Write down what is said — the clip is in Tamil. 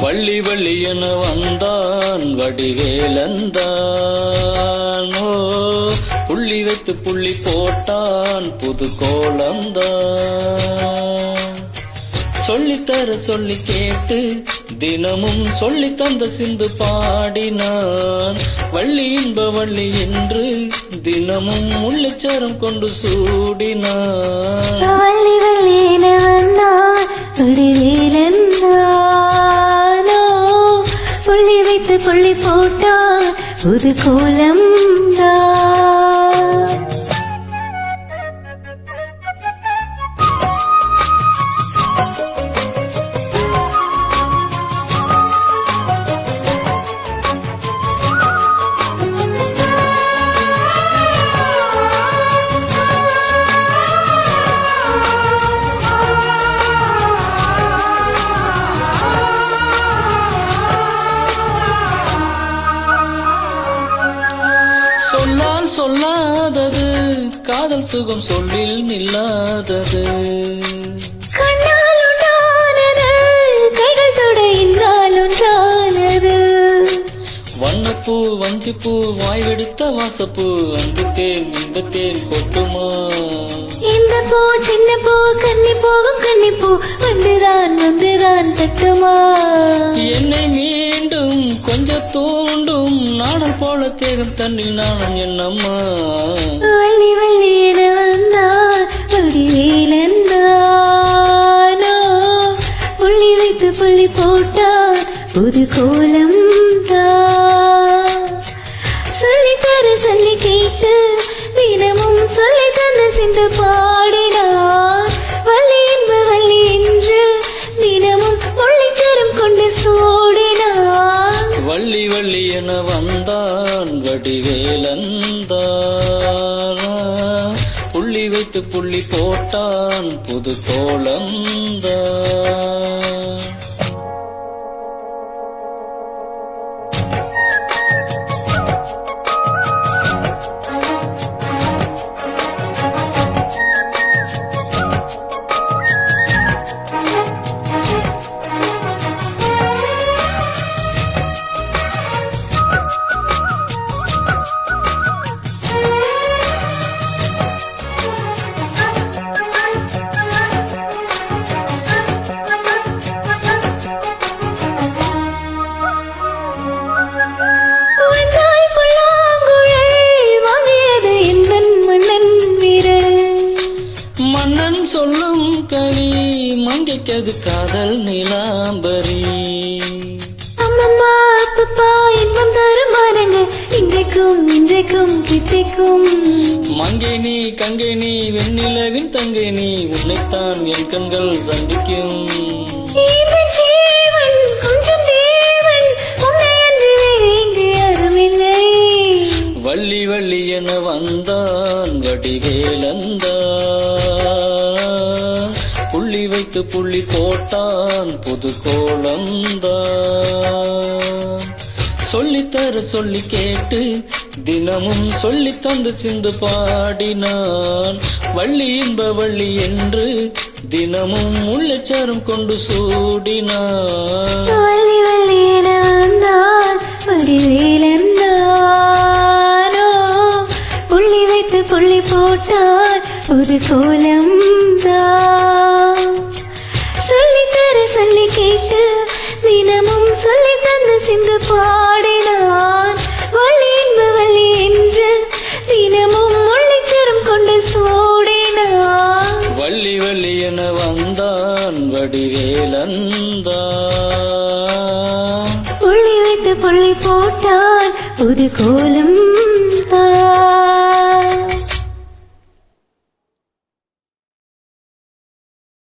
வள்ளி வள்ளி என வந்தான் வடிவேலந்தானோ, புள்ளி வைத்து புள்ளி போட்டான் புது கோலந்தான். சொல்லித்தர சொல்லி கேட்டு தினமும் சொல்லி தந்த சிந்து பாடினான். வள்ளி இன்ப வள்ளி என்று தினமும் முள்ளிச்சரம் கொண்டு சூடினான். வள்ளி வள்ளி என வந்தான் வடிவேலந்தானோ, புள்ளி வைத்து புள்ளி போட்டான் புது கோலம் தான். சொல்லால் சொல்லாதது காதல் சுகம் சொல்லில் நில்லாதது. கண்ணால் உண்டானது கைகள் தொட இன்னால் ஒன்றானது. வண்ணப்பூ வஞ்சிப்பூ வாய்வெடுத்த வாசப்பூ அன்பு தேன் இந்த தேன் கொட்டுமா. இந்த பூ சின்ன பூ கன்னி போகும் கன்னிப்பூ வந்துதான் தட்டுமா. என்னை மீண்டும் கொஞ்சம் தூண்டும் நாணல் போல தேகம் தண்ணில் நாணம் என்னம்மா. வள்ளி வள்ளி என வந்தான் வடிவேலந்தானோ, புள்ளி வைத்து புள்ளி போட்டான் புது கோலம் தான். சொல்லித்தர சொல்லி கேட்டு தினமும் சொல்லி தந்த சிந்து பாடினான். வள்ளி என்ப வள்ளி என்று தினமும் முள்ளிச்சரம் கொண்டு சூடினான். வள்ளி வள்ளி என வந்தான் வடிவேலந்தானா, புள்ளி வைத்து புள்ளி போட்டான் புது கோலந்தான். மன்னன் சொல்லும் கவி மங்கைக்கது காதல் நிலாம்பரி. அம்மம்மா அப்பப்பா இன்பம் தரும் மானங்கள் இன்றைக்கும் கிட்டிக்கும். மங்கை நீ கங்கை நீ வெண்ணிலவின் தங்கை நீ உன்னைத்தான் என் கண்கள் சந்திக்கும். இந்த ஜீவன் கொஞ்சம் தேவன் உன்னை அன்று இங்கு யாருமில்லை. வள்ளி வள்ளி என வந்தான் வடிவேலந்தான், புள்ளி வைத்து புள்ளி போட்டான் புது கோலந்தான். சொல்லித்தர சொல்லி கேட்டு தினமும் சொல்லி தந்து சிந்து பாடினான். வள்ளி இன்ப வள்ளி என்று தினமும் முள்ளிச்சரம் கொண்டு சூடினான். வள்ளி வள்ளி என வந்தான் வடிவேலந்தானோ, புள்ளி வைத்து புள்ளி போட்டான் புது கோலம் தான். சொல்லித்தர சொல்லி கேட்டு தினமும் சொல்லி தந்து சிந்து பாடினான். வள்ளி என்ப வள்ளி என்று தினமும் முள்ளிச்சரம் கொண்டு சூடினான். வள்ளி வள்ளி என வந்தான் வடிவேலந்தான், புள்ளி வைத்து புள்ளி போட்டான் புது கோலம் தான்.